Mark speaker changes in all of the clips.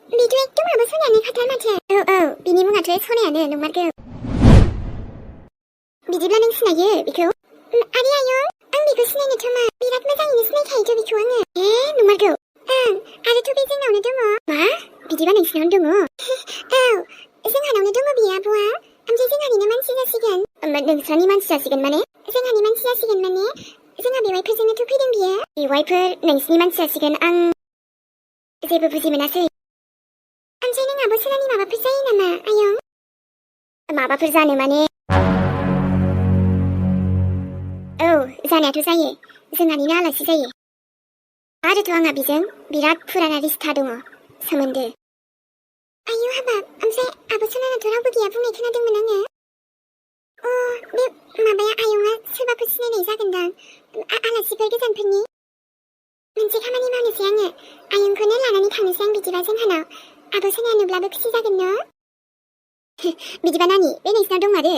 Speaker 1: बेथ' एकदम आब' सनायानो खाथार माथो। औ बिनि मुङाथ' सनायानो नंमारगौ। बिदिब्ला नों सिनायो बेखौ? आरे आयं आं बेखौ सिनायनोथ' मा बिराद मोजाङैनो सिनायखायोथ' बेखौ आङो। नंमारगौ? ओं आरोथ' बे जोंनावनो दङ। मा? बिदिबा नोंसिनावनो दङ? औ जोंहानावनो दङ बेयो आब'आ। ओमफ्राय जोंहानिनो मानसि जासिगोन। नोंस्रानि मानसि जासिगोन माने? जोंहानि मानसि जासिगोन माने जोंहा बेवाइफोरजोंनोथ' फैदों बियो। बेवाइफोर नोंसिनि मानसि जासिगोन? आं जेबो बुजि मोनासै। ओमफ्राय नों आब' सनानि माबाफोर जायो नामा आयं? माबाफोर जानो माने? औ जानायाथ' जायो। जोंहानिनो आलासि जायो। आरोथ' आंहा बेजों बिराद फुराना रिस्ता दङ, सोमोन्दो। आयौ हाबाब, ओमफ्राय आब' सनानाथ' रावबो गैया बुंनाय खोनादोंमोन आङो। बे माबाया आयंआ सोरबाफोर सिनायनाय जागोनदां, आलासिफोर गोजानफोरनि। मोनसे खामानि मावनोसै आङो, आयंखौनो लानानै थांनोसै आं बिदिबा जोंहानाव। आब' सनाया नुब्लाबो खुसि जागोन न'? बिदिबा नानि बे नोंसिनाव दंमारो?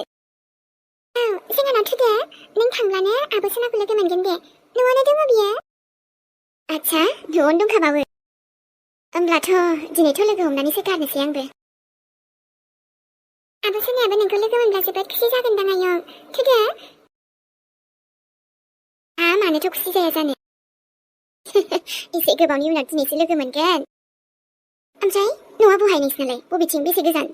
Speaker 1: औ जोंहानाव थुदो, नों थांब्लानो आब' सनाखौ लोगो मोनगोन दे। न'आवनो दङ बियो। आच्छा, न'आवनो दंखाबावो? होमब्लाथ' दिनैथ' लोगो हमनानैसो गारनोसै आंबो। आब' सनायाबो नोंखौ लोगो मोनब्ला जोबोद खुसि जागोनदां आयं, थुदो। मानोथ' खुसि जाया जानो? एसे गोबावनि उनाव दिनैसो लोगो मोनगोन। ओमफ्राय न'आ बहाय नोंसिनालाय? बबेथिं? बेसे गोजान?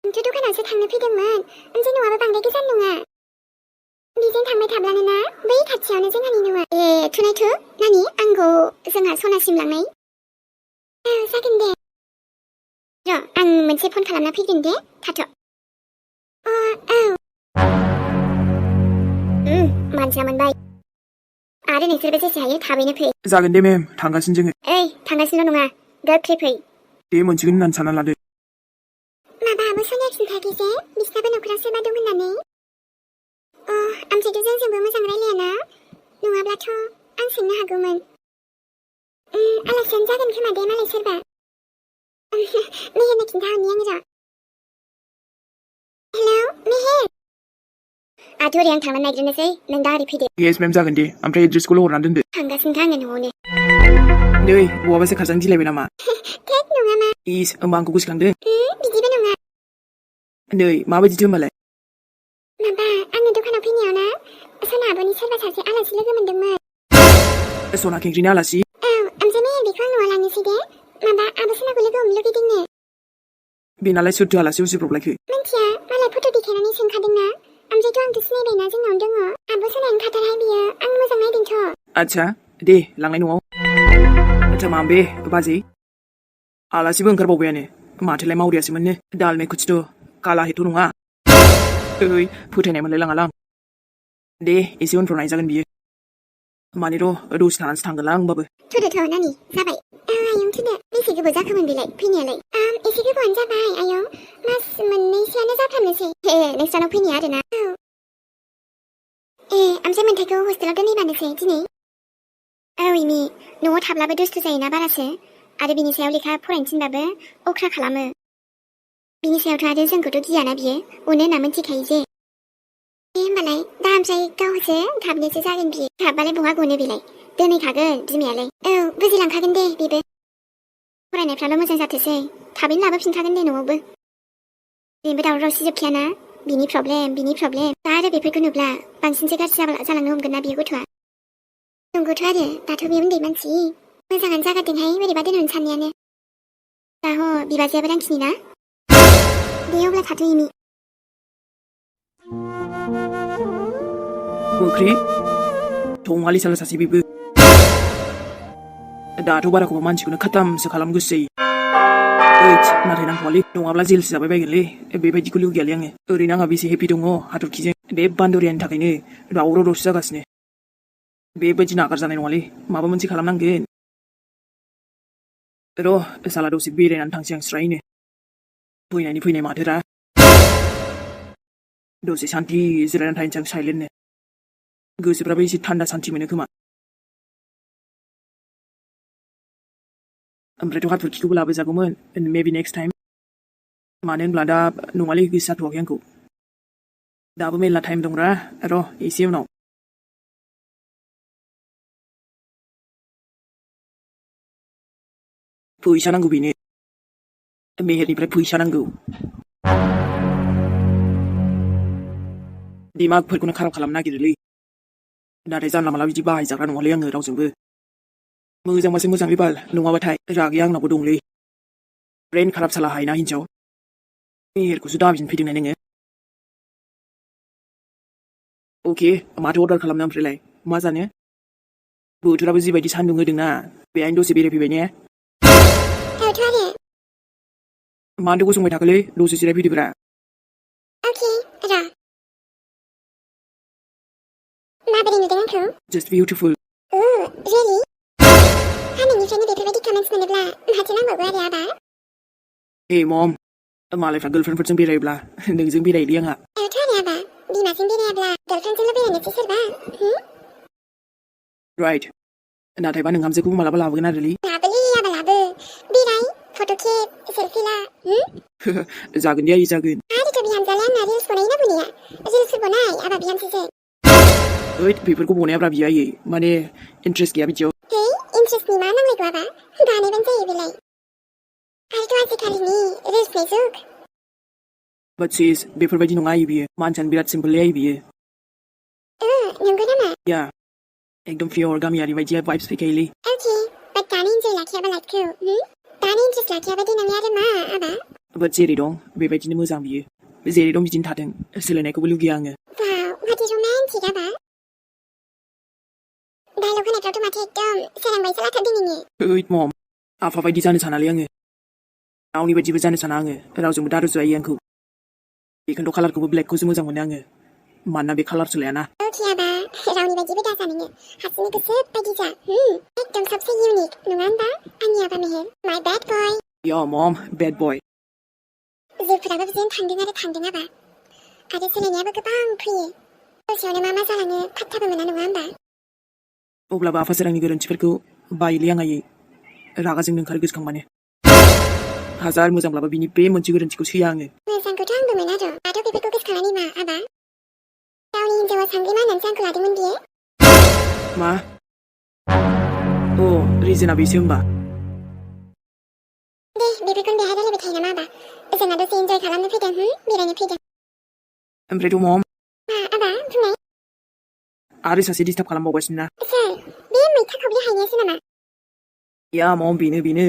Speaker 1: आंथ' दखानावसो थांनो फैदोंमोन, ओमफ्राय न'आबो बांद्राय गोजान नङा। बेजों थांबाय थाब्लानो ना बै खाथियावनो जोंहानि न'आ। थुनायथु नानि आंखौ जोंहा सनासिम लांनाय। औ जागोन दे। र' आं मोनसे फन खालामना फैगोन दे, थाथ'। औ मानसिया मोनबाय। आरो नोंसोरबो जेसे हायो थाबैनो फै।
Speaker 2: जागोन दे मेम, थांगासिनो जोङो।
Speaker 1: थांगासिनोल' नङा, गोख्रै फै।
Speaker 2: दे मोनसिगोन होननानै सानना लादो।
Speaker 1: माबा आब' सनाया खिन्थायाखै जे बिसिनाबो न'खराव सोरबा दं होननानै? ओमफ्रायथ' जोंजोंबो मोजां रायलायाना? नङाब्लाथ' आं सोंनो हागौमोन। आलासियानो जागोन खोमा दे मालाय सोरबा। मेहेरनो खिन्थाहरनि आं र'। हेलौ मेहेर। ओरै आं थांनानै नायग्रोनोसै, नों दा ओरै फैदो।
Speaker 2: येस मेम जागोन दे, ओमफ्राय एड्रेसखौल' हरनानै दोनदो।
Speaker 1: थांगासिनोखा आङो न'आवनो।
Speaker 2: नै बहाबासो खारजानो गिलायबाय नामा?
Speaker 1: थेक नङा मा।
Speaker 2: होमबा आंखौ गोसोखांदों?
Speaker 1: बिदिबो नङा।
Speaker 2: नै माबायदिथो होमबालाय?
Speaker 1: माबा आङो दखानाव फैनायाव ना सना आब'नि सोरबा सासे आलासि लोगो मोनदोंमोन।
Speaker 2: सना खेंख्रिनि आलासि?
Speaker 1: ओमफ्राय मेहेर बेखौ आं न'आव लांनोसै दे। माबा आब' सनाखौ लोगो हमनो लुगैदोंनो।
Speaker 2: बेनालाय सोरथो आलासि उसिब्रबलायखो?
Speaker 1: मिन्थिया, मालाय फट' देखायनानै सोंखादोंना। ओमफ्रायथ' आंथ' सिनायबायना जोंनावनो दङ। आब' सनायानो खाथारहाय बियो, आं मोजां नायदोंथ'।
Speaker 2: आच्छा, दे लांनाय न'आव। आच्छा मा बे बाजै? आलासिबो ओंखारबावबायानो, माथोलाय मावरियासोमोननो। दाल में कुछ तो काला है तो नङा। फोथायनाय मोनलाय लाङालां। दे एसे उनफ्राव नायजागोन बियो। माने र' दसे थानानैसो थांगोनलां होमबाबो।
Speaker 1: थुदोथ' नानि, जाबाय। आयं थुदो। बेसे गोबाव जाखोमोन बेलाय फैनायालाय? एसे गोबावानो जाबाय आयं, मास मोननैसोआनो जाफ्रामनोसै। नोंस्रानाव फैनाया आरोना? ओमफ्राय मोन्थाइखौ हस्टेलाव दोनहैबानोसै दिनै? एमि, न'आव थाब्लाबो दुस्थु जायोना बारासो, आरो बिनि सायाव लेखा फरायनो थिनबाबो अख्रा खालामो। बिनि सायावथ' आरो जोंखौथ' गियाना बियो, अनो होनना मिथिखायो जे। होमबालाय दा ओमफ्राय गावसो थाबनोसो जागोन बियो। थाबबालाय बहा गनो बेलाय, दोनहैखागोन बिमायालाय। बुजिलांखागोन दे बेबो। फरायनायफ्राल' मोजां जाथोंसै, थाबैनो लाबोफिनखागोन दे न'आवबो। बेबो दावराव दावसि जोबखायाना, बिनि प्रब्लेम। दा आरो बेफोरखौ नुब्ला बांसिनसो गाज्रि जालांनो हमगोन ना बियो गथ'आ। नंगौथ' आरो दाथ' बे उन्दै मानसि, मोजाङानो जागारदोंहाय बोरैबा दोनहरनो साननायानो। दा बिबाजैयाबो रांखिनि ना? दे अब्ला थाथ' एमि।
Speaker 2: मोख्रि थंआलि साला सासे बेबो। दाथ' बाराखौबा मानसिखौनो खाथामसो खालामनो गोसो जायो। नाथाय नांथ'वालै, नङाब्ला जेलसो जाबाय बायगोनलै। बेबायदिखौ लुगैयालै आङो। ओरैनो आंहा बेसे हेपि दङ हाथरखिजों। बे बान्दरियानि थाखायनो दावराव दावसि जागासिनो। बेबायदि नागारजानाय नङालै, माबा मोनसे खालामनांगोन। र' साला दसे बेरायनानै थांसै आं स्रायनो। फैनाय माथोरा। दसे सान्थि जिरायनानै थाहैनोसै आं साइलेन्टनो। गोसोफ्राबो एसे थान्दा सान्थि मोनो खोमा। ओमफ्रायथ' हाथरखिखौबो लाबोजागौमोन, मेबि नेक्स्ट टाइम। मानो होनब्ला दा नङालै गोसो जाथ'वाखै आंखौ। दाबो मेरला टाइम दंरा, र' एसे उनाव। फैसा नांगौ बेनो। मेहेरनिफ्राय फैसा नांगौ दिमागफोरखौनो खाराब खालामनो नागिरोलै नाथाय जानला माला बिदि बाहायजाग्रा नङालै आङो रावजोंबो मोजांबासो मोजांलै बाल नङाबाथाय रागैया आंनावबो दंलै ब्रेन खाराब साला हायना हिनजाव मेहेरखौसो दाबिनो फैदोंना नोङो अके माथो अर्डार खालामनो ओमफ्रायलाय मा जानो बोथोराबो जिबायदि सान्दुं होदोंना बेहायनो दसे बेरायफैबाय ने मानोथो गसंबाय थाखोलै दसे जिरायफैदोब्रा
Speaker 1: माबोरै नुदों आंखौ
Speaker 2: Just beautiful
Speaker 1: really सानैनिफ्रायनो बेफोरबायदि कमेन्ट्स मोनोब्ला माथो नांबावगौ आरो आबा
Speaker 2: Hey mom मालायफ्रा गर्लफ्रेन्डफोरजों बेरायोब्ला नोंजों बेरायोलै आंहा
Speaker 1: आरो आबा बिमाजों बेरायाब्ला गार्लफ्रेन्डजोंल' बेरायनोसै सोरबा
Speaker 2: राइट नाथायबा नोंहामजोखौबो मालाबा लाबोगोन आरोलै
Speaker 1: लाबोलै आबा लाबो बेराय फट' खेब सेल्फि ला
Speaker 2: जागोन दे आयै जागोन
Speaker 1: आरोथ' बिहामजोआलाय आंना रिल्स बनायोना बनाया रिल्सफोर बनाय आबा बिहामजोजों
Speaker 2: ओइ बेफोरखौ बनायाब्रा बियो आयै माने इन्ट्रेस्ट गैया बिदियाव
Speaker 1: है इन्ट्रेस्टनि मा नांलायगौ आबा बानायबानो जायो बेलाय आरोथ' आजिखालिनि रिल्सनि जुग
Speaker 2: बाट सिस बेफोरबायदि नङा आयै बियो मानसियानो बिराद सिम्पोललै आयै बियो
Speaker 1: नंगौ नामा
Speaker 2: या एकदम पियर गामियारि बायदि भाइब्स फैखायोलै
Speaker 1: अके बाट दानो इन्जय लाखियाबा लाइफखौ दानो इन्ट्रेस्ट लाखियाबा देनांनि आरो मा आबा
Speaker 2: बाट जेरै दं बेबायदिनो मोजां बियो जेरै दं बिदिनो थाथों सोलायनायखौबो लुगैया आङो
Speaker 1: वाव व्हाट इज रोमान्टिक आबा डायलग होनायफ्रावथ' माथो एकदम सोरांबायसो लाथारदों नोङो
Speaker 2: ओइ मम आफा बायदि जानो सानालै आङो रावनि बायदिबो जानो साना आङो रावजोंबो दा रुजुजायो आंखौ बेखौनोथ' कालारखौबो ब्लेकखौसो मोजां मोनो आङो मानोना बे कालार सोलायाना
Speaker 1: अके आबा रावनि बायदिबो दाजा नोङो हारसिंनो गोसो बायदि जा एकदम सबसे इउनिक नङा होनबा आंनि आबा मेहेर माय बेड बय
Speaker 2: या मम बेड बय
Speaker 1: जिउफोराबो बिदिनो थांदों आरो थांदों आबा आरो सोलायनायाबो गोबां फैयो दसेयावनो मा जालाङो फात्ताबो मोना नङा होनबा
Speaker 2: अब्लाबो आफा सोरांनि गोरोन्थिफोरखौ बायोलै आं आयै रागाजोंनो ओंखारो गोसोखांबानो हाजार मोजांब्लाबो बिनि बे मोनसे गोरोन्थिखौ सैया आङो
Speaker 1: मोजांखौथ' आंबो मोना र' दाथ' बेफोरखौ गोसोखांनानै मा आबा गावनि हिन्जावा सानग्रि मा होननानैसो आंखौ लादोंमोन बियो
Speaker 2: मा अ रिजोना बेसो होमबा
Speaker 1: दे बेफोरखौनो बेहाय रायलायबाय थायो नामा आबा जोंना दसे इन्जय खालामनो फैदों बेरायनो फैदों
Speaker 2: ओमफ्रायथ' मम
Speaker 1: मा आबा बुंनाय
Speaker 2: आरो सासे डिस्टार्ब खालामबावगासिनो ना
Speaker 1: सोर बे मैथा खबले हायनायासो नामा
Speaker 2: या मम बेनो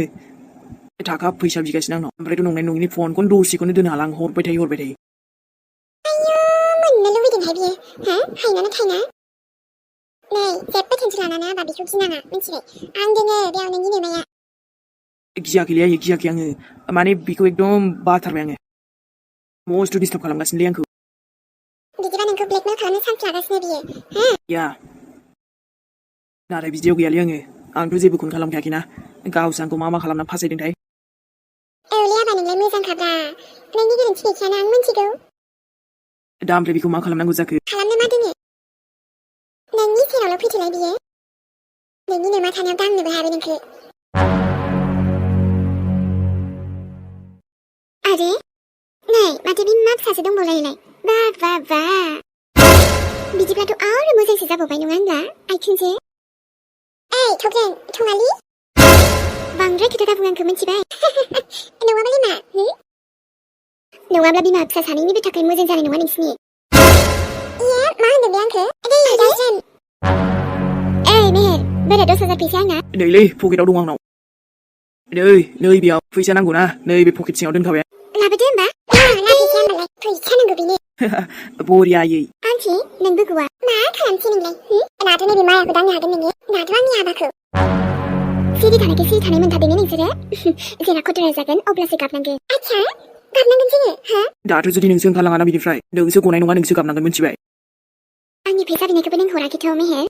Speaker 2: थाखा फैसा बिगासिनो आंनाव ओमफ्रायथ' नंनाय नङिनि फनखौनो दसेखौनो दोननो हाला आं हरबाय थायो
Speaker 1: आयौ मोननो लुबैदोंहाय बियो हायनानै थायना नै जेबो टेनसन लानाङा आबा बेखौ गिनाङा मिथिबाय आं दोङो बेयाव नोंनि नोमाया
Speaker 2: गियाखैलै आयै गियाखै आङो माने बेखौ एकदम बाथारबाय आङो मस्त डिस्टार्ब खालामगासिनोलै आंखौ
Speaker 1: बिदिबा नोंखौ ब्लेकमेल खालामनो चान्स लागासिनो बियो
Speaker 2: या नाथाय बिदियाव गैयालै आङो आंथ' जेबोखौनो खालामखायाखैना गावसो आंखौ मा खालामना फासायदोंथाय
Speaker 1: औलै आबा नोंलाय मोजांखाब्रा नोंनि गोरोन्थि गैखायाना आं मिथिगौ
Speaker 2: दा ओमफ्राय बेखौ मा खालामनांगौ जाखो
Speaker 1: खालामनो मा दोङो नोंनि सेरावल' फैथोलाय बियो नोंनि नोमा थानायाव दांनोबो हायाबे नोंखौ आरे नै माथो बिमा फिसासो दंबावलायोलाय बा बिदिब्लाथ' आरो मोजांसो जाबावबाय नङा होनब्ला आइथिंसो ओइ थगेन थङालि बांद्राय खोथा दाबुं आंखौ मिथिबाय नङाबालाय मा नङाब्ला बिमा फिसा सानैनिबो थाखाय मोजां जानाय नङा नोंसिनि मा होनदों बे आंखौ ओइ मेहेर बोरै 10,000 फैसा आंना
Speaker 2: नैलै पकेटाव दं आंनाव नै बेयाव फैसा नांगौ ना नै बे पकेट सिङाव दोनखाबाय
Speaker 1: लाबोदो होमबा लाबोसै होमबालाय फैसा नांगौ बेनो
Speaker 2: बरियायै
Speaker 1: आंथि नोंबो गवा मा खालामसै नोंलाय दाथ' नैबे मायाखौ दांनो हागोन नोङो दाथ' आंनि हाबाखौ सिरि थानाय मोनथारदों नोंसोरो जेला खतरा जागोन अब्लासो गाबनांगोन आच्छा गाबनांगोन जोङो
Speaker 2: दाथ' जुदि नोंसो ओंखारलाङाना बिनिफ्राय नोंसो गनाय नङा नोंसो गाबनांगोन मिथिबाय
Speaker 1: आंनि फैसा बिनायखौबो नों हराखैथ' मेहेर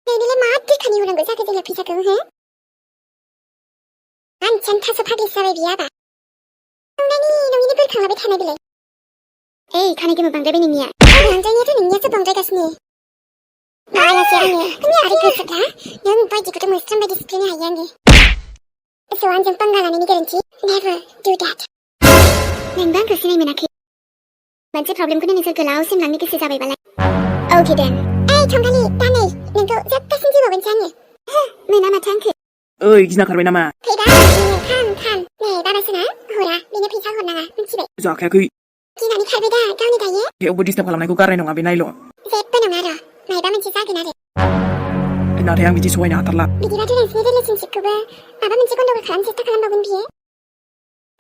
Speaker 1: नोंनोलाय मा देखा होनांगौ जाखो जोंनो फैसाखौ मानसियानो थास' फाग्लिसो जाबाय बियो आबा नोंनिनो बोरखांलाबाय थानाय बेलाय ओइ खानाय गोमो बांद्रायबाय नोंनिया बांद्रायनायाथ' नोंनियासो बांद्रायगासिनो मायासो आङो आरो गोसोब्ला नों बायदिखौथ' मोस्रोम बायदि सिफ्लेनो हायो आङो स' आंजों पंगा लानायनि गोरोन्थि नेभार डु देट नोंबो आंखौ सिनाय मोनाखै मोनसे प्रब्लेमखौनो नोंसोर गोलावसिम लांनो गोसो जाबायबालाय अके देन ओइ थंगालि दा नै नोंखौ जोबजासिम जोबावगोनसै आङो मोना माथो आंखौ
Speaker 2: ओइ गिना खारबाय नामा
Speaker 1: फैबा थाम नै बाबासोना
Speaker 2: जाखायाखै
Speaker 1: गिनानै खारबाय दा गावनि दायो
Speaker 2: थेवबो डिस्टार्ब खालामनायखौ गारनाय नङा बे नायल'
Speaker 1: जेबो नङा र' मायबा मोनसे जागोन आरो
Speaker 2: नाथाय आं बिदि सहायनो हाथारला
Speaker 1: बिदिबाथ' नोंसिनि रिलेसनशिपखौबो माबा मोनसे गन्डगल खालामनो सेस्था खालामबावगोन बियो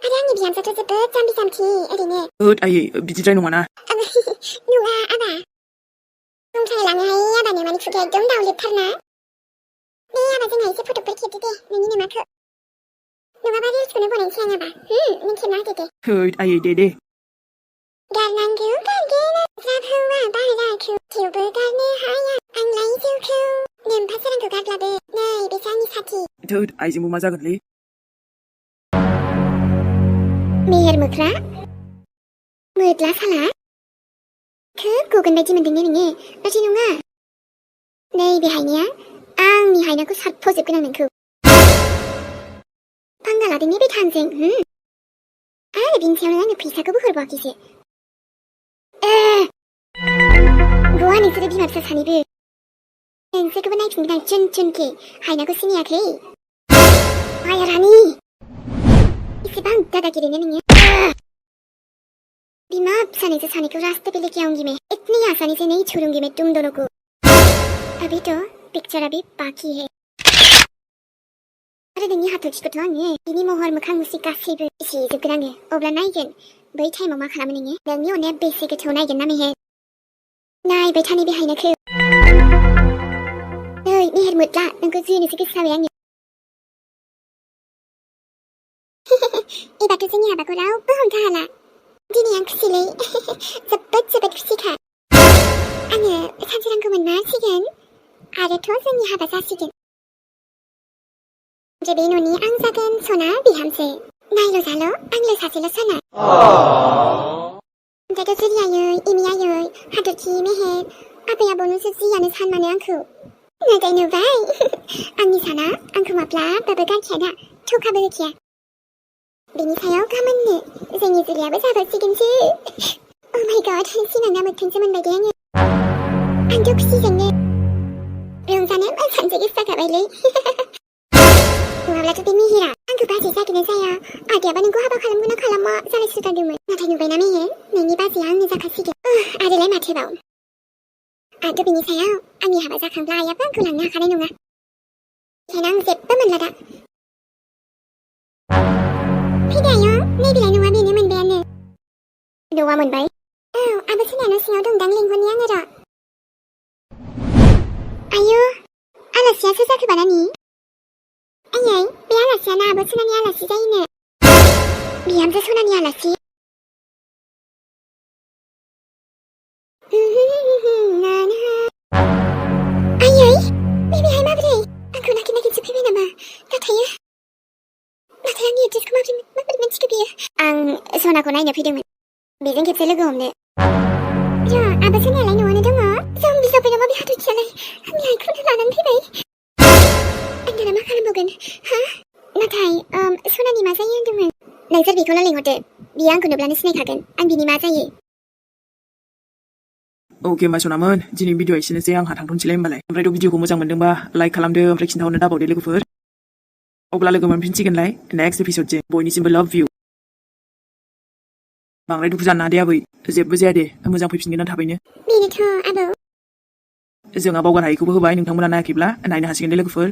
Speaker 1: आरो आंनि बिहामजोआथ' जोबोद जाम्बि जाम्बि ओरैनो
Speaker 2: होद आयै बिदिद्राय नङाना
Speaker 1: नङा आबा बुंथारलाङोहाय आबानो माने खुगाया एकदम दावलेबथारना दे आबा जोंहा एसे फट'फोर खेबदो दे नोंनि नोमाखौ नङाबा रिल्सखौनो बनायनोसै आं आबा नों खेबना होदो दे
Speaker 2: होद आयै दे
Speaker 1: गारनांगौ गारगोन जाफौआ बाराखौ थेवबो गारनो हाया आंलाय जौखौ नोम्फा सोरांखौ गारब्लाबो नै बेसो आंनि साथि
Speaker 2: होद आइजोंबो मा जागोनलै
Speaker 1: मेहेर मोख्रा मोद्ला साला खोब गगोन बायदि मोनदों ने नोङो नाथाय नङा नैबे हायनाया आंनि हायनाखौ सारफ'जोबगोन आं नोंखौ फांगा लादों ने बे थांजों आरो बिनि सायावनो आंनो फैसाखौबो हरबावाखैसो गवा नोंसोरो बिमा फिसा सानैबो नोंसोरखौबो नायफिनगोन आं चुन चुनखे हायनाखौ सिनायाखै माया रानि इसेबां दादागिरि ने नोङो बिमा फिसा नोंसोर सानैखौ रास्ते पे लेके आऊंगी मैं इतनी आसानी से नहीं छोड़ूंगी मैं तुम दोनों को अभी तो पिक्चर अभी बाकी है आरो नोंनि हाथरखिखौथ' आङो बिनि महर मोखां मुस्रि गासैबो सिजोबगोन आङो अब्ला नायगोन बै टाइमाव मा खालामो नोङो नोंनि अननाया बेसे गोथौ नायगोन ना मेहेर नायबाय था नैबे हायनाखौ नै मेहेर मोद्ला नोंखौ जोनोसो गोसो जाबाय आङो एबारथ' जोंनि हाबाखौ रावबो हमथा हाला दिनै आं खुसिलै जोबोद खुसिखा आङो सानसे रांखौ मोनमारसिगोन आरोथ' जोंनि हाबा जासिगोन आरो बे न'नि आं जागोन सना बिहामजो नायल' जाल' आंल' सासेल' सना ओमफ्रायथ' जुलि आयै एमि आयै हाथरखि मेहेर आबै आबौनोसो जियानो सान मानो आंखौ नाथाय नुबाय आंनि साना आंखौ माब्लाबाबो गारखाया दा थौखाबो होखाया बेनि सायाव गामोननो जोंनि जुलियाबो जाबावसिगोनसो अ माय गड सिमांना मोगथांसो मोनबाय दे आङो आंथ' खुसिजोंनो रंजानो सानसे गोसो जाखाबायलै नङाब्लाथ' बे मेहेरा आंखौ बाजै जागोन जाया आदैयाबा नोंखौ हाबा खालामगोन ना खालामा जालायसोगारदोंमोन नाथाय नुबायना मेहेर नोंनि बाजैया आंनो जाखासिगोन आरोलाय माथोबाव आरो बिनि सायाव आंनि हाबा जाखांब्ला आइयाबो आंखौ लांनो हाखानाय नङा ओंखायनो आं जेबो मोनला दा फैदो आयौ नैबेलाय नङा बेनो मोनबायानो न'आ मोनबाय औ आबो सोरनिया न' सिङाव दंदां लेंहरनि आङो र' आयौ आलासिया सोर जाखोबा नानि आयै बे आलासियानो आबो सनानि आलासि जायोनो बिहामजो सनानि आलासि आयै बेहाय माबोरै आंखौ नागिरसो फैबाय नामा नाथाय आंनि एड्रेसखौ माबोरै मिन्थिखो बियो आं सनाखौ नायनो फैदोंमोन बेजों खेबसे लोगो हमनो र' आबो सोरनियालाय न'आवनो दङ जाम्बि जाबाय नामा बे हाथरखियालाय आंनि आइखौनो लानानै फैबाय आं दाना मा खालामबावगोन नाथाय सनानि मा जायो होनदोंमोन नोंसोर बेखौनो लिंहरदो बियो आंखौ नुब्लानो सिनायखागोन आं बिनि मा जायो
Speaker 2: अके होमबा सनामोन दिनै भिडिअ एसेनोसै आंहा थांथ'नोसैलाय होमबालाय ओमफ्रायथ' भिडिअखौ मोजां मोनदोंबा लाइक खालामदो ओमफ्राय खिन्थाहरनो दाबावदो लोगोफोर अब्ला लोगो मोनफिनसिगोनलाय नेक्स्ट एपिसडजों बयनिसिमबो लाभ इउ बांद्राय दुखु जानो दे आबै जेबो जाया दे मोजां फैफिनगोन थाबैनो
Speaker 1: बेनोथ' आबौ
Speaker 2: जोंहा बावगार हायिखौबो होबाय नोंथांमोना नायाखैब्ला नायनो हासिगोन दे लोगोफोर